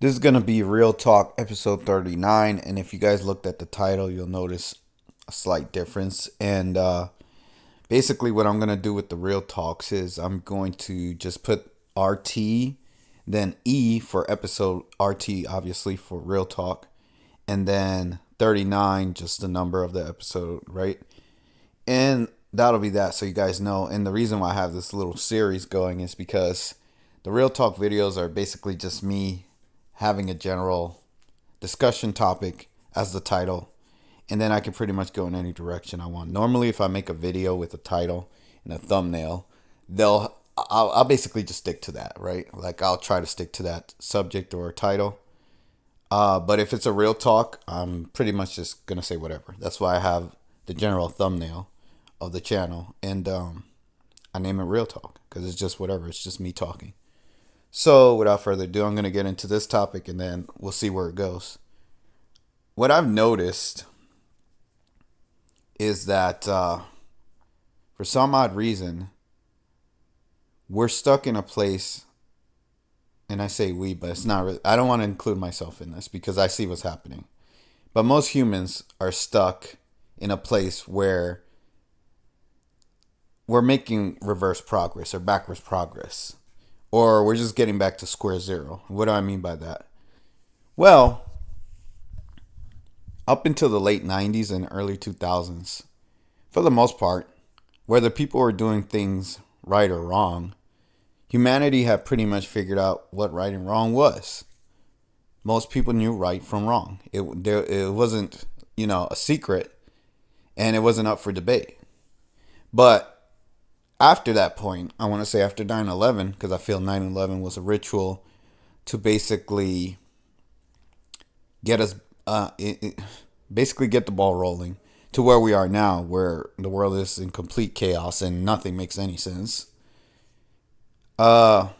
This is going to be Real Talk episode 39. And if you guys looked at the title, you'll notice a slight difference. And basically, what I'm going to do with the Real Talks is I'm going to just put RT, then E for episode RT, obviously, for Real Talk, and then 39, just the number of the episode, right? And that'll be that, so you guys know. And the reason why I have this little series going is because the Real Talk videos are basically just me having a general discussion topic as the title, and then I can pretty much go in any direction I want. Normally, if I make a video with a title and a thumbnail, I'll basically just stick to that, right? Like I'll try to stick to that subject or title. But if it's a real talk, I'm pretty much just gonna say whatever. That's why I have the general thumbnail of the channel, and I name it Real Talk because it's just whatever. It's just me talking. So without further ado, I'm gonna get into this topic, and then we'll see where it goes. What I've noticed is that for some odd reason, we're stuck in a place, and I say we, but it's not really, I don't want to include myself in this because I see what's happening. But most humans are stuck in a place where we're making reverse progress or backwards progress, or we're just getting back to square zero. What do I mean by that? Well, up until the late 90s and early 2000s, for the most part, whether people were doing things right or wrong, humanity had pretty much figured out what right and wrong was. Most people knew right from wrong. It wasn't, a secret, and it wasn't up for debate. But after that point, I want to say after 9/11, because I feel 9/11 was a ritual to basically get us, basically get the ball rolling to where we are now, where the world is in complete chaos and nothing makes any sense. And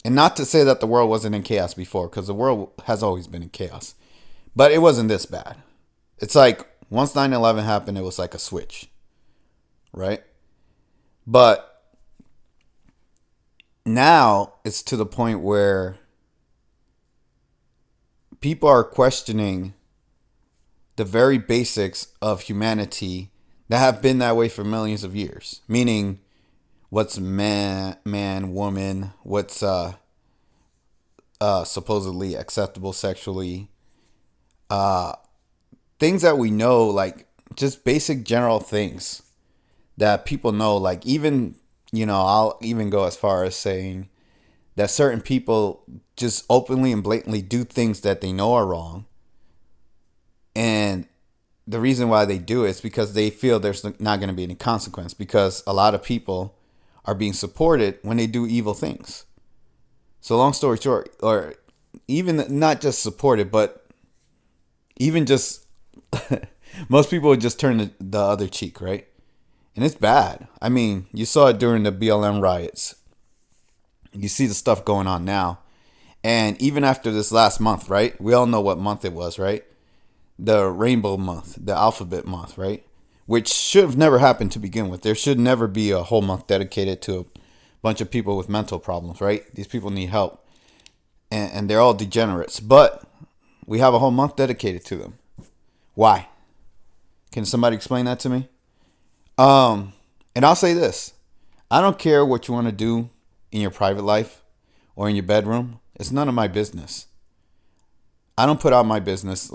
not to say that the world wasn't in chaos before, because the world has always been in chaos, but it wasn't this bad. It's like once 9/11 happened, it was like a switch, right? But now it's to the point where people are questioning the very basics of humanity that have been that way for millions of years. Meaning, what's man, woman, what's supposedly acceptable sexually, things that we know, like just basic general things that people know. Like even, I'll even go as far as saying that certain people just openly and blatantly do things that they know are wrong. And the reason why they do it is because they feel there's not going to be any consequence, because a lot of people are being supported when they do evil things. So long story short, or even not just supported, but even just most people would just turn the other cheek, right? And it's bad. I mean, you saw it during the BLM riots. You see the stuff going on now. And even after this last month, right? We all know what month it was, right? The rainbow month, the alphabet month, right? Which should have never happened to begin with. There should never be a whole month dedicated to a bunch of people with mental problems, right? These people need help. And they're all degenerates. But we have a whole month dedicated to them. Why? Can somebody explain that to me? And I'll say this. I don't care what you want to do in your private life or in your bedroom. It's none of my business. I don't put out my business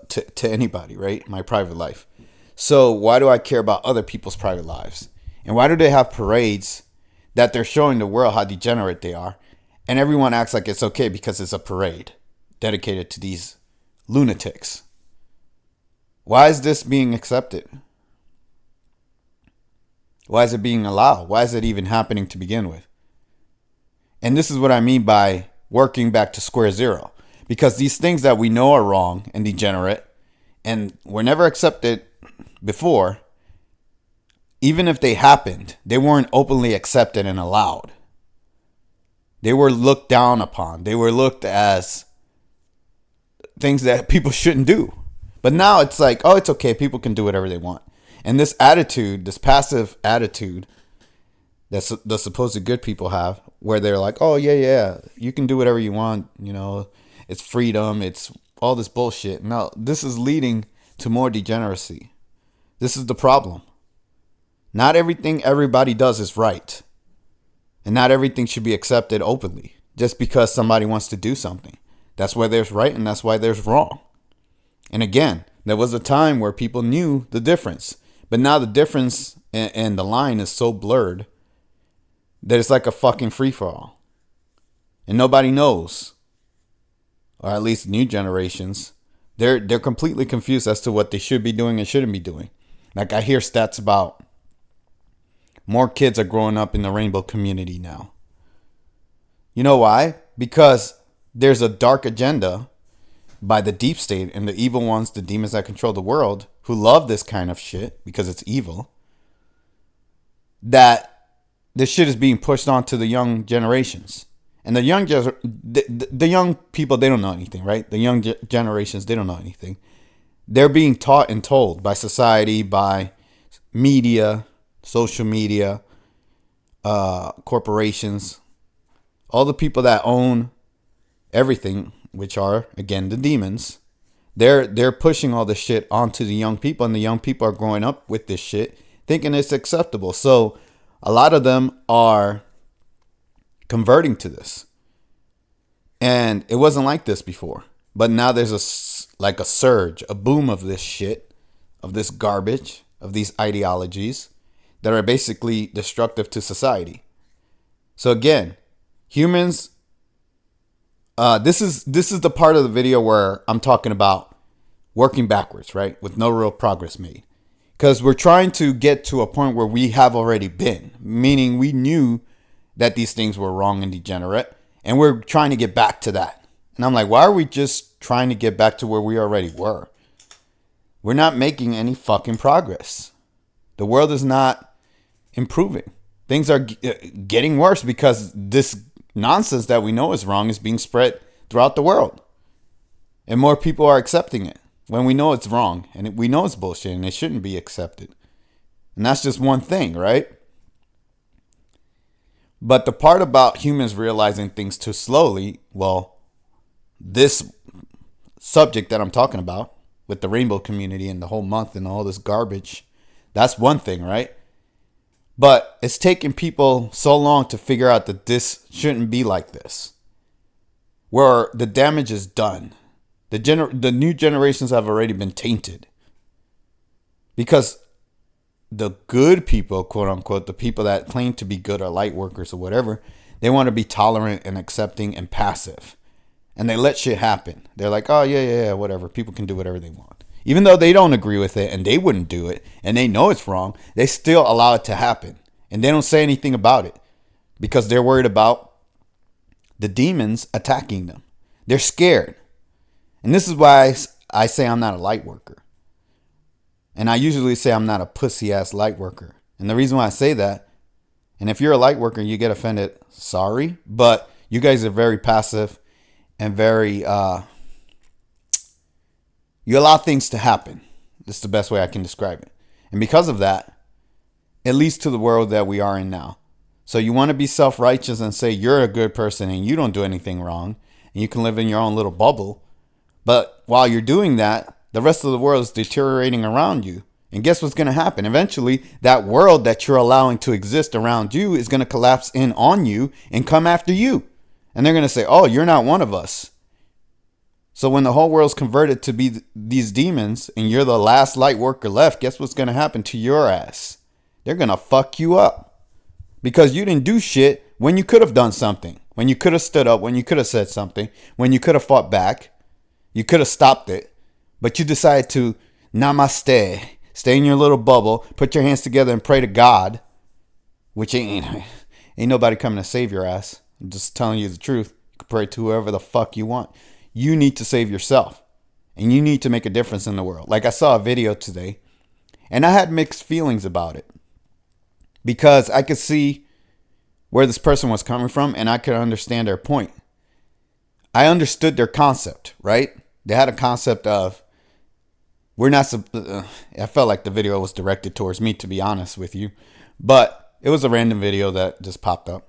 to anybody, right? My private life. So why do I care about other people's private lives? And why do they have parades that they're showing the world how degenerate they are? And everyone acts like it's okay because it's a parade dedicated to these lunatics. Why is this being accepted? Why is it being allowed? Why is it even happening to begin with? And this is what I mean by working back to square zero. Because these things that we know are wrong and degenerate and were never accepted before, even if they happened, they weren't openly accepted and allowed. They were looked down upon. They were looked as things that people shouldn't do. But now it's like, oh, it's okay. People can do whatever they want. And this attitude, this passive attitude that the supposed good people have, where they're like, oh, yeah, you can do whatever you want, it's freedom, it's all this bullshit. No, this is leading to more degeneracy. This is the problem. Not everything everybody does is right. And not everything should be accepted openly just because somebody wants to do something. That's why there's right and that's why there's wrong. And again, there was a time where people knew the difference. But now the difference and the line is so blurred that it's like a fucking free-for-all. And nobody knows. Or at least new generations. They're completely confused as to what they should be doing and shouldn't be doing. Like I hear stats about more kids are growing up in the rainbow community now. You know why? Because there's a dark agenda by the deep state and the evil ones, the demons that control the world, who love this kind of shit because it's evil, that this shit is being pushed on to the young generations. And the young people, they don't know anything, right? The young generations, they don't know anything. They're being taught and told by society, by media, social media, corporations, all the people that own everything, which are, again, the demons. They're pushing all this shit onto the young people, and the young people are growing up with this shit, thinking it's acceptable. So a lot of them are converting to this. And it wasn't like this before. But now there's a surge, a boom of this shit, of this garbage, of these ideologies that are basically destructive to society. So again, humans, this is the part of the video where I'm talking about working backwards, right? With no real progress made. Because we're trying to get to a point where we have already been, meaning we knew that these things were wrong and degenerate, and we're trying to get back to that. And I'm like, why are we just trying to get back to where we already were? We're not making any fucking progress. The world is not improving. Things are getting worse because this nonsense that we know is wrong is being spread throughout the world. And more people are accepting it when we know it's wrong and we know it's bullshit and it shouldn't be accepted. And that's just one thing, right? But the part about humans realizing things too slowly, well, this subject that I'm talking about with the rainbow community and the whole month and all this garbage, that's one thing, right? But it's taken people so long to figure out that this shouldn't be like this. Where the damage is done. The new generations have already been tainted. Because the good people, quote unquote, the people that claim to be good or light workers or whatever, they want to be tolerant and accepting and passive. And they let shit happen. They're like, oh, yeah, whatever. People can do whatever they want. Even though they don't agree with it and they wouldn't do it and they know it's wrong, they still allow it to happen. And they don't say anything about it because they're worried about the demons attacking them. They're scared. And this is why I say I'm not a light worker. And I usually say I'm not a pussy ass light worker. And the reason why I say that, and if you're a light worker, you get offended, sorry. But you guys are very passive and very, you allow things to happen. That's the best way I can describe it. And because of that, it leads to the world that we are in now. So you want to be self-righteous and say you're a good person and you don't do anything wrong. And you can live in your own little bubble. But while you're doing that, the rest of the world is deteriorating around you. And guess what's going to happen? Eventually, that world that you're allowing to exist around you is going to collapse in on you and come after you. And they're going to say, oh, you're not one of us. So when the whole world's converted to be these demons and you're the last light worker left, guess what's going to happen to your ass? They're going to fuck you up. Because you didn't do shit when you could have done something. When you could have stood up, when you could have said something, when you could have fought back. You could have stopped it. But you decided to namaste. Stay in your little bubble. Put your hands together and pray to God. Which ain't nobody coming to save your ass. I'm just telling you the truth. You can pray to whoever the fuck you want. You need to save yourself. And you need to make a difference in the world. Like I saw a video today. And I had mixed feelings about it. Because I could see where this person was coming from. And I could understand their point. I understood their concept, right? They had a concept of, we're not, I felt like the video was directed towards me, to be honest with you. But it was a random video that just popped up.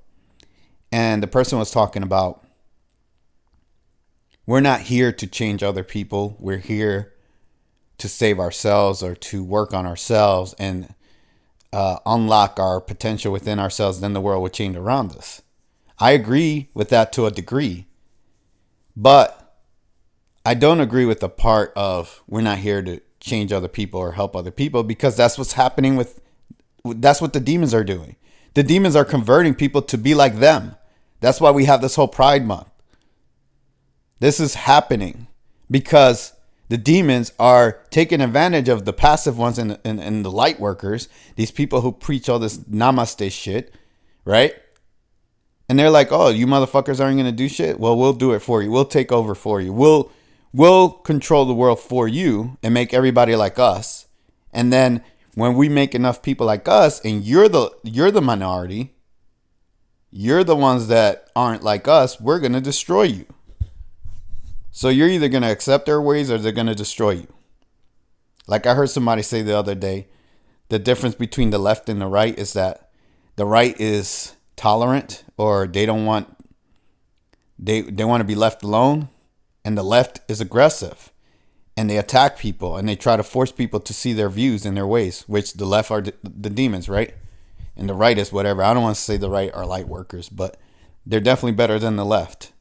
And the person was talking about, we're not here to change other people. We're here to save ourselves or to work on ourselves and unlock our potential within ourselves. Then the world will change around us. I agree with that to a degree, but I don't agree with the part of we're not here to change other people or help other people, because that's what's happening that's what the demons are doing. The demons are converting people to be like them. That's why we have this whole Pride Month. This is happening because the demons are taking advantage of the passive ones and the light workers, these people who preach all this namaste shit, right? And they're like, oh, you motherfuckers aren't going to do shit? Well, we'll do it for you. We'll take over for you. We'll control the world for you and make everybody like us. And then when we make enough people like us and you're the minority, you're the ones that aren't like us, we're going to destroy you. So you're either going to accept their ways or they're going to destroy you. Like I heard somebody say the other day, the difference between the left and the right is that the right is tolerant, or they want to be left alone, and the left is aggressive and they attack people and they try to force people to see their views and their ways, which the left are the demons, right? And the right is whatever. I don't want to say the right are light workers, but they're definitely better than the left.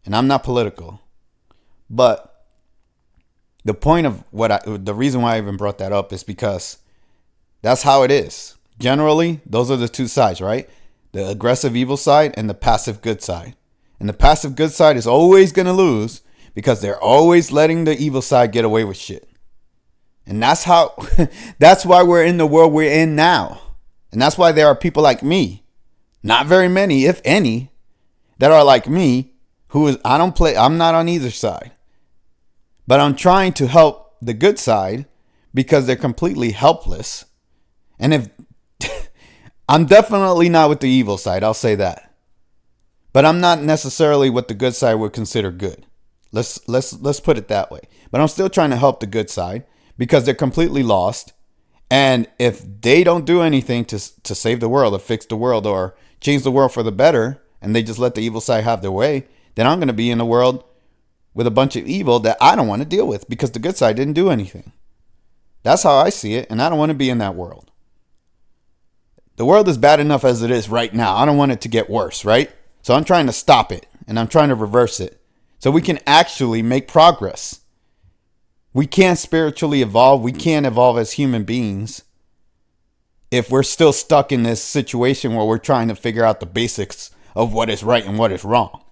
And I'm not political, but the point of the reason why I even brought that up is because that's how it is. Generally, those are the two sides, right? The aggressive evil side and the passive good side. And the passive good side is always going to lose because they're always letting the evil side get away with shit. And that's why we're in the world we're in now. And that's why there are people like me, not very many, if any, that are like me, I'm not on either side. But I'm trying to help the good side because they're completely helpless. And if I'm definitely not with the evil side, I'll say that. But I'm not necessarily what the good side would consider good. Let's put it that way. But I'm still trying to help the good side because they're completely lost. And if they don't do anything to save the world or fix the world or change the world for the better, and they just let the evil side have their way, then I'm going to be in a world with a bunch of evil that I don't want to deal with because the good side didn't do anything. That's how I see it, and I don't want to be in that world. The world is bad enough as it is right now. I don't want it to get worse, right? So I'm trying to stop it, and I'm trying to reverse it so we can actually make progress. We can't spiritually evolve. We can't evolve as human beings if we're still stuck in this situation where we're trying to figure out the basics of what is right and what is wrong.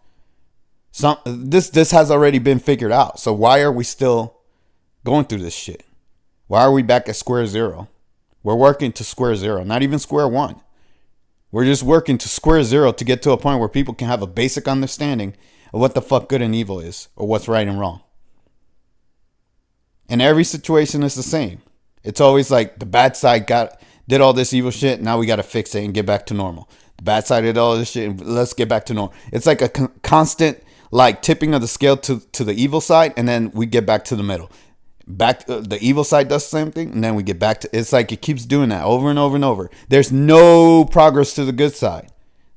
This has already been figured out. So why are we still going through this shit? Why are we back at square zero? We're working to square zero, not even square one. We're just working to square zero to get to a point where people can have a basic understanding of what the fuck good and evil is, or what's right and wrong. And every situation is the same. It's always like the bad side did all this evil shit. Now we got to fix it and get back to normal. The bad side did all this shit. And let's get back to normal. It's like a constant like tipping of the scale to the evil side. And then we get back to the middle. The evil side does the same thing. And then we get back to, it's like it keeps doing that over and over and over. There's no progress to the good side.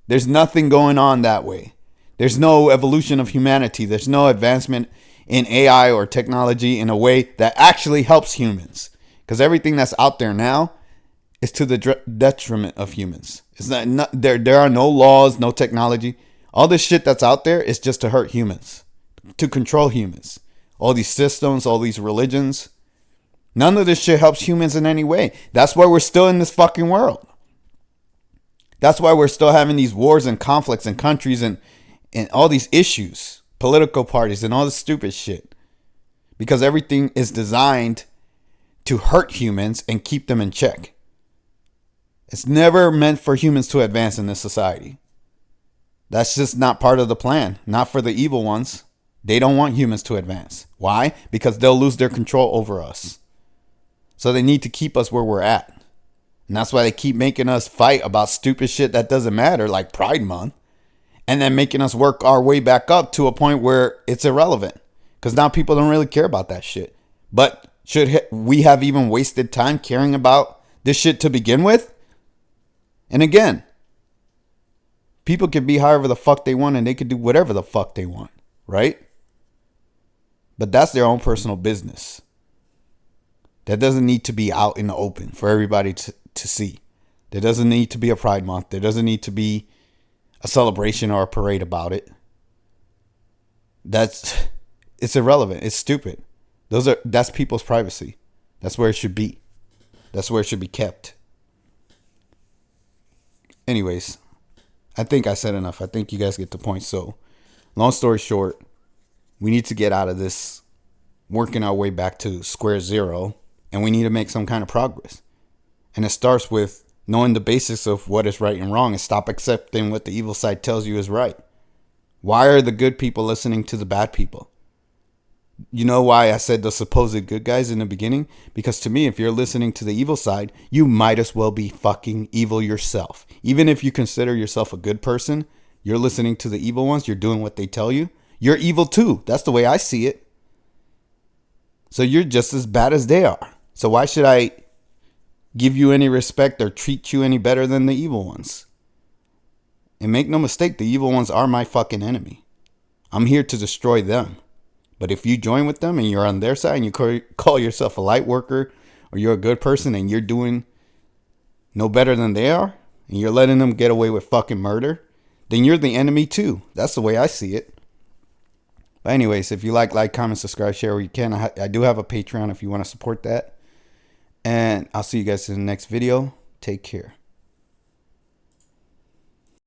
There's nothing going on that way. There's no evolution of humanity. There's no advancement in AI or technology in a way that actually helps humans. Because everything that's out there now is to the detriment of humans. It's not there are no laws, no technology. All this shit that's out there is just to hurt humans, to control humans. All these systems, all these religions. None of this shit helps humans in any way. That's why we're still in this fucking world. That's why we're still having these wars and conflicts in countries and all these issues, political parties and all this stupid shit. Because everything is designed to hurt humans and keep them in check. It's never meant for humans to advance in this society. That's just not part of the plan. Not for the evil ones. They don't want humans to advance. Why? Because they'll lose their control over us. So they need to keep us where we're at. And that's why they keep making us fight about stupid shit that doesn't matter, like Pride Month. And then making us work our way back up to a point where it's irrelevant. Because now people don't really care about that shit. But should we have even wasted time caring about this shit to begin with? And again, people can be however the fuck they want and they can do whatever the fuck they want, right? But that's their own personal business. That doesn't need to be out in the open for everybody to see. There doesn't need to be a Pride Month. There doesn't need to be a celebration or a parade about it. It's irrelevant. It's stupid. That's people's privacy. That's where it should be. That's where it should be kept. Anyways, I think I said enough. I think you guys get the point. So, long story short, we need to get out of this working our way back to square zero, and we need to make some kind of progress. And it starts with knowing the basics of what is right and wrong and stop accepting what the evil side tells you is right. Why are the good people listening to the bad people? You know why I said the supposed good guys in the beginning? Because to me, if you're listening to the evil side, you might as well be fucking evil yourself. Even if you consider yourself a good person, you're listening to the evil ones, you're doing what they tell you, you're evil too. That's the way I see it. So you're just as bad as they are. So why should I give you any respect or treat you any better than the evil ones? And make no mistake, the evil ones are my fucking enemy. I'm here to destroy them. But if you join with them and you're on their side and you call yourself a light worker or you're a good person and you're doing no better than they are and you're letting them get away with fucking murder, then you're the enemy too. That's the way I see it. But anyways, if you like, comment, subscribe, share where you can. I do have a Patreon if you want to support that. And I'll see you guys in the next video. Take care.